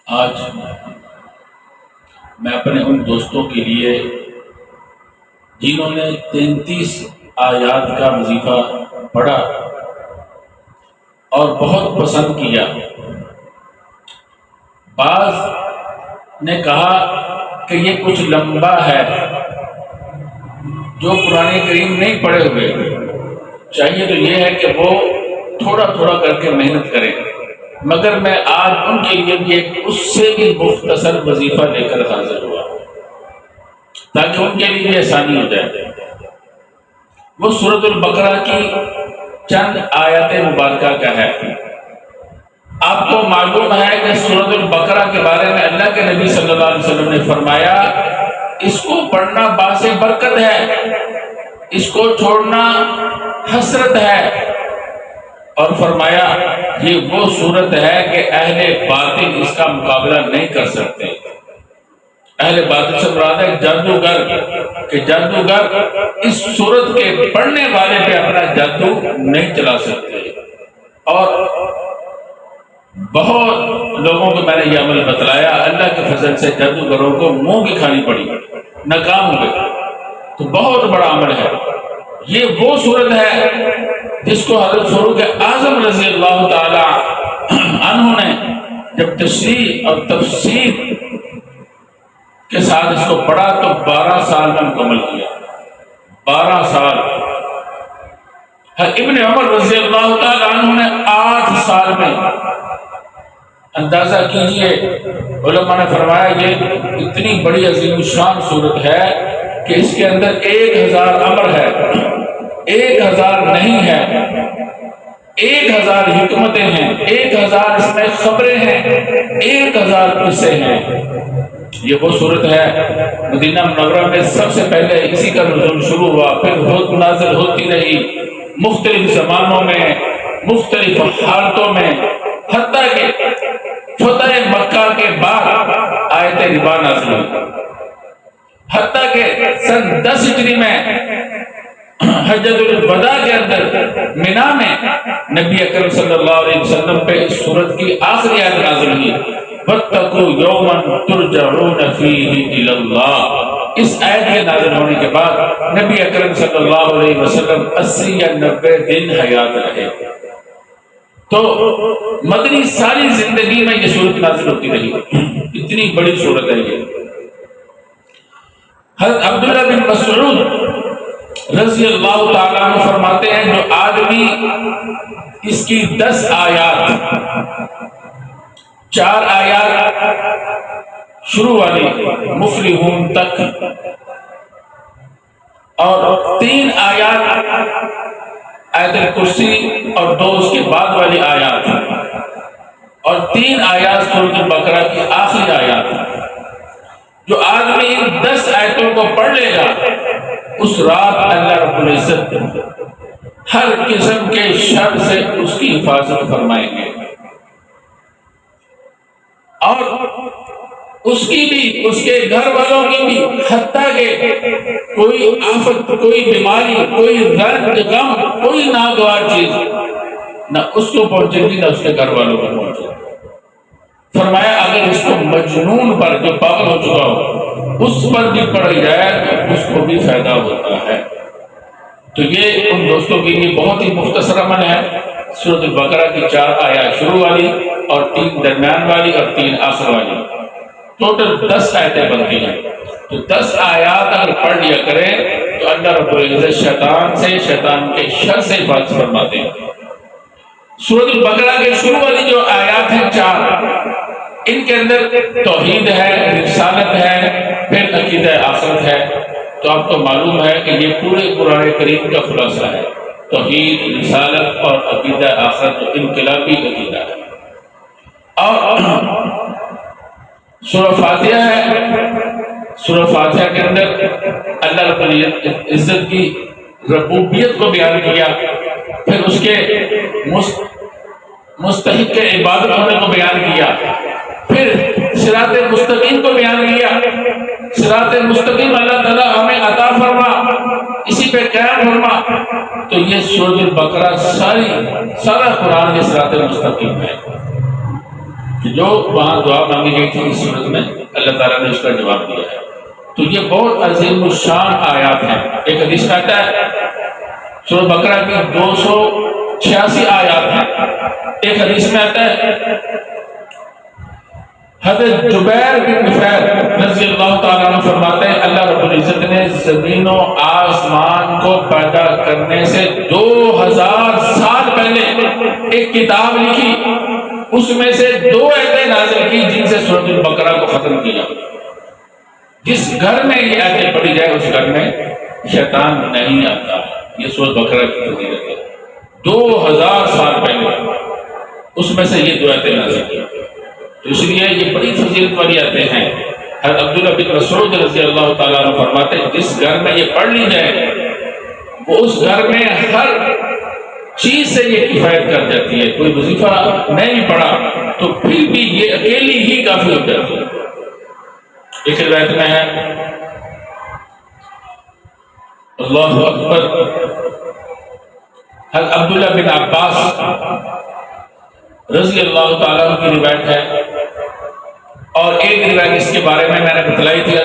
آج میں اپنے ان دوستوں کے لیے جنہوں نے 33 آیات کا وظیفہ پڑھا اور بہت پسند کیا، بعض نے کہا کہ یہ کچھ لمبا ہے، جو قرآن کریم نہیں پڑھے ہوئے چاہیے تو یہ ہے کہ وہ تھوڑا تھوڑا کر کے محنت کریں، مگر میں آج ان کے لیے بھی ایک اس سے بھی مختصر وظیفہ لے کر حاضر ہوا تاکہ ان کے لیے بھی آسانی ہو جائے۔ وہ سورۃ البقرہ کی چند آیات مبارکہ کا ہے۔ آپ کو معلوم ہے کہ سورۃ البقرہ کے بارے میں اللہ کے نبی صلی اللہ علیہ وسلم نے فرمایا اس کو پڑھنا باعث برکت ہے، اس کو چھوڑنا حسرت ہے، اور فرمایا یہ وہ صورت ہے کہ اہل باطل اس کا مقابلہ نہیں کر سکتے۔ اہل باطل سے مراد ہے جادوگر، کہ جادوگر اس صورت کے پڑھنے والے پہ اپنا جادو نہیں چلا سکتے۔ اور بہت لوگوں کو میں نے یہ عمل بتلایا، اللہ کے فضل سے جادوگروں کو منہ کی کھانی پڑی، ناکام ہو گئے۔ تو بہت بڑا عمل ہے۔ یہ وہ صورت ہے جس کو حضرت فاروق اعظم رضی اللہ تعالی عنہ نے جب تشریح اور تفسیر کے ساتھ اس کو پڑھا تو 12 سال میں مکمل کیا۔ 12 سال۔ ابن عمر رضی اللہ تعالی عنہ نے 8 سال میں۔ اندازہ کیجئے، علماء نے فرمایا یہ اتنی بڑی عظیم الشان صورت ہے کہ اس کے اندر 1000 امر ہے، 1000 نہیں ہے، 1000 حکمتیں ہیں، 1000 اس میں خبریں ہیں، 1000 قصے ہیں۔ یہ وہ صورت ہے مدینہ منورہ میں سب سے پہلے اسی کا نزول شروع ہوا، پھر نازل ہوتی رہی مختلف زمانوں میں، مختلف حالتوں میں، حتیٰ کہ فتح مکہ کے بعد آیت ربا نازل ہوئی، حتیٰ کہ سن 10 ہجری میں حجۃ الوداع کے اندر مینا میں نبی اکرم صلی اللہ علیہ وسلم پہ اس سورت کی آخری آیت نازل ہوئی، وَاتَّقُوا يَوْمًا تُرْجَعُونَ فِيهِ إِلَى اللَّهِ۔ اس آیت کے نازل ہونے کے بعد نبی اکرم صلی اللہ علیہ وسلم 80 یا 90 دن حیات رہے۔ تو مدنی ساری زندگی میں یہ صورت نازل ہوتی رہی، اتنی بڑی صورت ہے یہ۔ حضرت عبداللہ بن مسعود رضی اللہ تعالیٰ عنہ فرماتے ہیں جو آدمی اس کی 10 آیات، 4 آیات شروع والی مفلحون تک اور 3 آیات آیت الکرسی اور 2 اس کے بعد والی آیات اور 3 آیات سورۃ البقرہ کی آخری آیات، جو آدمی ان 10 آیتوں کو پڑھ لے گا اس رات اللہ رب العزت ہر قسم کے شر سے اس کی حفاظت فرمائیں گے، اور اس کی بھی، اس کے گھر والوں کی بھی، حتیٰ کہ کوئی آفت، کوئی بیماری، کوئی درد، غم، کوئی ناگوار چیز نہ اس کو پہنچے گی نہ اس کے گھر والوں کو پہنچے گی۔ فرمایا اگر اس کو مجنون پر، جو پاگل ہو چکا ہو، اس پر بھی پڑ جائے تو اس کو بھی فائدہ ہوتا ہے۔ تو یہ ان دوستوں کے لیے بہت ہی مختصر عمل ہے۔ سورۃ البقرہ کی 4 آیات شروع والی اور 3 درمیان والی اور 3 آخر والی، ٹوٹل 10 آیتیں بنتی ہیں۔ تو 10 آیات اگر پڑھ لیا کریں تو اللہ رب العزت شیطان سے، شیطان کے شر سے حفاظت فرماتے ہیں۔ سورۃ البقرہ کے شروع والی جو آیات ہیں 4، ان کے اندر توحید ہے، رسالت ہے، پھر عقیدہ آخرت ہے۔ تو آپ کو معلوم ہے کہ یہ پورے قرآن کریم کا خلاصہ ہے، توحید، رسالت اور عقیدہ آخرت، جو انقلابی عقیدہ ہے۔ اور سورہ فاتحہ ہے، سورہ فاتحہ کے اندر اللہ رب العزت کی ربوبیت کو بیان کیا، پھر اس کے مستحق عبادت ہونے کو بیان کیا، پھر صراط مستقیم کو بیان کیا۔ صراط مستقیم اللہ تعالیٰ ہمیں عطا فرما، اسی پہ قیام فرما۔ تو یہ سورۃ البقرہ سارا قرآن کے صراط مستقیم ہے۔ کہ جو وہاں دعا مانگی گئی تھی اس صورت میں اللہ تعالیٰ نے اس کا جواب دیا ہے۔ تو یہ بہت عظیم الشان آیات ہیں۔ ایک حدیث میں آتا ہے سورہ بقرہ کی 286 آیات ہیں۔ ایک حدیث میں آتا ہے حضرت جبیر بن نفیر رضی اللہ تعالیٰ عنہ فرماتے ہیں اللہ رب العزت نے زمین و آسمان کو پیدا کرنے سے 2000 سال پہلے ایک کتاب لکھی، اس میں سے 2 آیتیں نازل کی جن سے سورۃ البقرہ کو ختم کیا۔ جس گھر میں یہ آیتیں پڑھی جائے اس گھر میں شیطان نہیں آتا۔ یہ سورۃ بقرہ کی فضیلت ہے۔ 2000 سال پہلے اس میں سے یہ 2 آیتیں نازل کی، تو اس لیے یہ بڑی فضیلت والی آیتیں ہیں۔ حضرت عبداللہ بن مسعود رضی اللہ تعالیٰ عنہ فرماتے ہیں جس گھر میں یہ پڑھ لی جائے وہ اس گھر میں ہر چیز سے یہ کفایت کر جاتی ہے۔ کوئی وظیفہ نہیں بھی پڑھا تو پھر بھی یہ اکیلی ہی کافی ہو جاتی ہے۔ ایک روایت میں ہے اللہ اکبر، حضرت عبداللہ بن عباس رضی اللہ تعالیٰ عنہ کی روایت ہے، اور ایک روایت اس کے بارے میں نے بتلائی تھی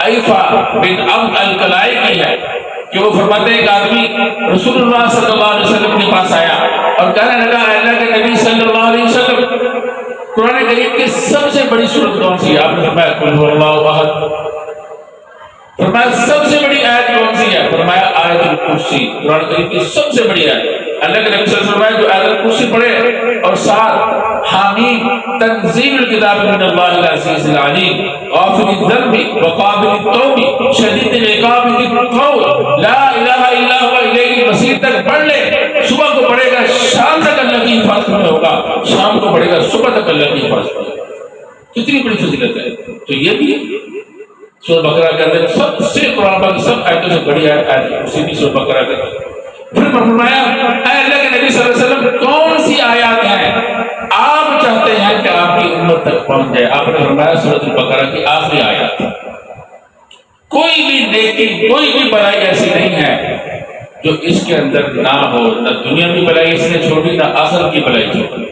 ایفا بن عبد الکلائی کی ہے کہ وہ فرماتے ہیں ایک آدمی رسول اللہ صلی اللہ علیہ وسلم کے پاس آیا اور کہنے لگا اے اللہ کے نبی صلی اللہ علیہ وسلم قرآن کریم کی سب سے بڑی سورت کون سی ہے؟ آپ نے فرمایا قل هو اللہ احد۔ فرمایا سب سے بڑی آیت کون سی ہے؟ فرمایا آیت الکرسی، قرآن کریم کی سب سے بڑی آیت۔ اللہ کے نبی صلی اللہ علیہ وسلم فرمایا جو آیت الکرسی پڑھے اور ساتھ حامیم تنزیل الکتاب من اللہ العزیز العلیم غافر الذنب وقابل التوب شدید العقاب ذی الطول لا الہ الا هو الیہ المصیر تک پڑھ لے، صبح کو پڑھے گا شام تک اللہ کی حفاظت میں ہوگا، شام کو پڑھے گا صبح تک اللہ کی حفاظت میں ہوگا۔ کتنی بڑی فضیلت ہے۔ تو یہ بھی سورۃ بقرہ کے اندر سب سے قرآن پاک سب آیتوں سے بڑی آیت اسی بھی سورۃ بقرہ کے اندر۔ پھر فرمایا اے اللہ کے نبی صلی اللہ علیہ وسلم کون سی آیات ہیں آپ چاہتے ہیں کہ آپ کی امت تک پہنچ جائے؟ آپ نے فرمایا سورۃ البقرہ کی آخری آیات۔ کوئی بھی نیکی کوئی بھی بلائی ایسی نہیں ہے جو اس کے اندر نہ ہو، نہ دنیا کی بلائی اس نے چھوڑی نہ آخرت کی بلائی چھوڑی،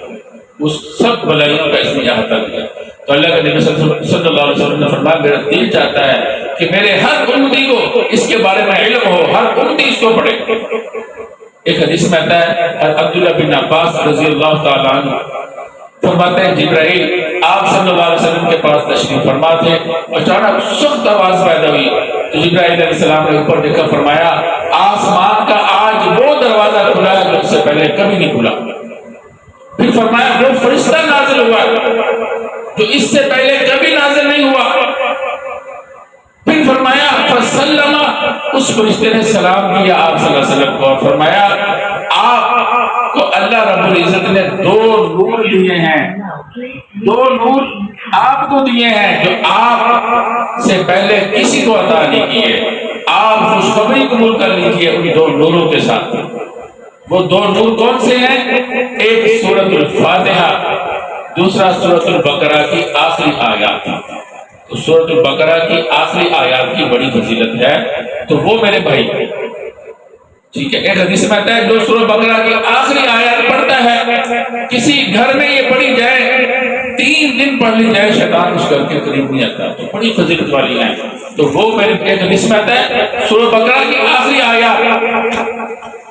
اس سب بلائیوں کا اس نے احاطہ کیا۔ تو اللہ کے نبی صلی اللہ علیہ وسلم نے فرمایا میرا دل چاہتا ہے کہ میرے ہر امتی کو اس کے بارے میں علم ہو، ہر امتی اس کو پڑھے۔ ایک حدیث میں آتا ہے عبداللہ بن عباس رضی اللہ تعالیٰ عنہ فرماتے ہیں جبرائیل آپ صلی اللہ علیہ وسلم کے پاس تشریف فرما تھے، اچانک سخت آواز پیدا ہوئی تو جبرائیل علیہ السلام نے اوپر دیکھا، فرمایا آسمان کا آج وہ دروازہ کھلا ہے جو اس سے پہلے کبھی نہیں کھلا۔ پھر فرمایا وہ فرشتہ نازل ہوا جو اس سے پہلے کبھی نازل نہیں ہوا۔ پھر فرمایا فسلم، اس فرشتے نے سلام کیا آپ صلی اللہ علیہ وسلم کو اور فرمایا آپ کو اللہ رب العزت نے 2 نور دیے ہیں، 2 نور آپ کو دیے ہیں جو آپ سے پہلے کسی کو عطا نہیں کیے۔ آپ خوشخبری قبول کر لیجیے ان 2 نوروں کے ساتھ۔ وہ 2 نور کون سے ہیں؟ ایک سورۃ الفاتحہ، دوسرا سورۃ البقرہ کی آخری آیات۔ تو سورۃ البقرہ کی آخری آیات کی بڑی فضیلت ہے، تو وہ میرے بھائی ٹھیک ہے۔ ایک حدیث میں آتا ہے جو سورۃ بقرہ کی آخری آیات پڑھتا ہے کسی گھر میں یہ پڑھی جائے 3 دن پڑھ لی جائے شیطان اس گھر کے قریب نہیں آتا، تو بڑی فضیلت والی ہے۔ تو وہ میرے ایک حدیث میں آتا ہے سورۃ بقرہ کی آخری آیات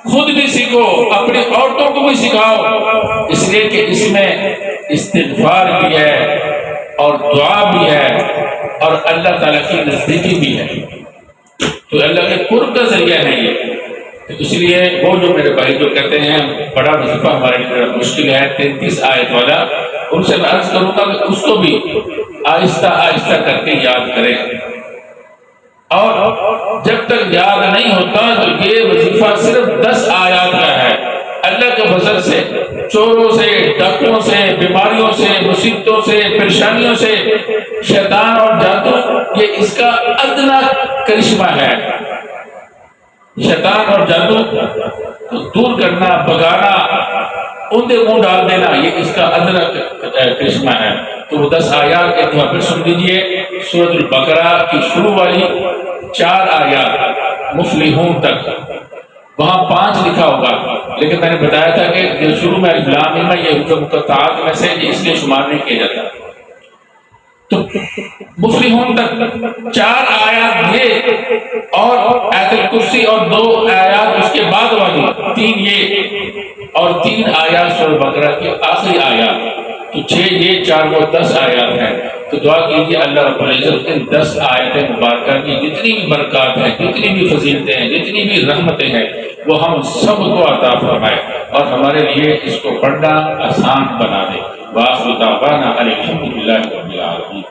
خود بھی سیکھو، اپنی عورتوں کو بھی سکھاؤ، اس لیے کہ اس میں استغفار بھی ہے اور دعا بھی ہے اور اللہ تعالیٰ کی نزدیکی بھی ہے، تو اللہ کے قرب کا ذریعہ ہے یہ۔ تو اس لیے وہ جو میرے بھائی جو کہتے ہیں بڑا وظیفہ ہمارے لیے مشکل ہے 33 آیت والا، ان سے میں عرض کروں گا کہ اس کو بھی آہستہ آہستہ کر کے یاد کریں، اور جب تک یاد نہیں ہوتا تو یہ وظیفہ صرف 10 آیات کا ہے۔ اللہ کے فضل سے چوروں سے، ڈاکوؤں سے، بیماریوں سے، مصیبتوں سے، پریشانیوں سے، شیطان اور جادو یہ اس کا ادنا کرشمہ ہے۔ شیطان اور جادو کو دور کرنا، بھگانا، اندھے منہ ڈال دینا، یہ اس کا ادنا کرشمہ ہے۔ تو وہ 10 آیات ایک دفعہ پھر سن لیجیے۔ سورۃ البقرہ کی شروع والی 4 آیات مفلحون تک، وہاں 5 لکھا ہوگا، لیکن میں نے بتایا تھا کہ جو شروع میں الف لام میم ہے یہ حروف مقطعات میں سے اس لیے شمار نہیں کیا جاتا۔ تو مفلحون تک 4 آیات یہ اور آیت الکرسی اور 2 آیات اس کے بعد والی 3 یہ اور 3 آیات سورہ بقرہ کی آخری آیات، تو 6 یہ 4 وہ 10 آیات ہیں۔ تو دعا کیجیے اللہ رب العزت ان 10 آیت مبارکہ کی جتنی بھی برکات ہیں، جتنی بھی فضیلتیں ہیں، جتنی بھی رحمتیں ہیں، وہ ہم سب کو عطا فرمائے اور ہمارے لیے اس کو پڑھنا آسان بنا دے۔ وآخر دعوانا الحمدللہ رب العالمین۔